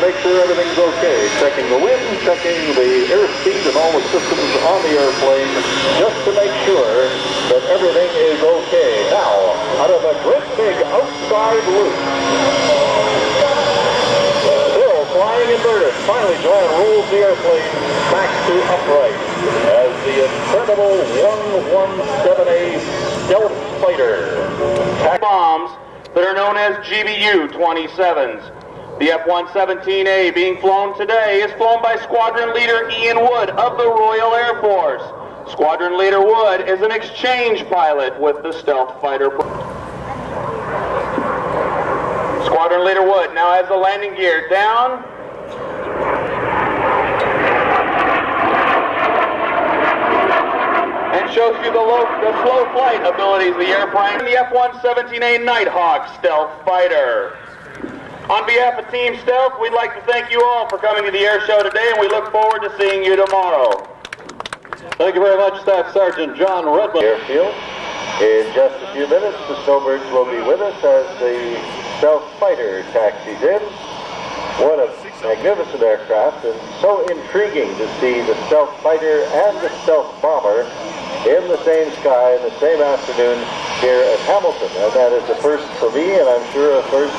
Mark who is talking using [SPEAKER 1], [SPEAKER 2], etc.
[SPEAKER 1] make sure everything's okay. Checking the wind, checking the airspeed and all the systems on the airplane, just to make sure that everything is okay. Now, out of a great big outside loop, still flying inverted. Finally, Joanne rolls the airplane back to upright as the incredible 117A stealth fighter.
[SPEAKER 2] Bombs that are known as GBU-27s. The F-117A being flown today is flown by Squadron Leader Ian Wood of the Royal Air Force. Squadron Leader Wood is an exchange pilot with the stealth fighter. Squadron Leader Wood now has the landing gear down. And shows you the slow flight abilities of the airplane. The F-117A Nighthawk stealth fighter. On behalf of Team Stealth, we'd like to thank you all for coming to the air show today, and we look forward to seeing you tomorrow.
[SPEAKER 1] Thank you very much, Staff Sergeant John Redmond. Airfield. In just a few minutes, the snowbirds will be with us as the stealth fighter taxis in. What a magnificent aircraft, and so intriguing to see the stealth fighter and the stealth bomber in the same sky in the same afternoon here at Hamilton. And that is a first for me, and I'm sure a first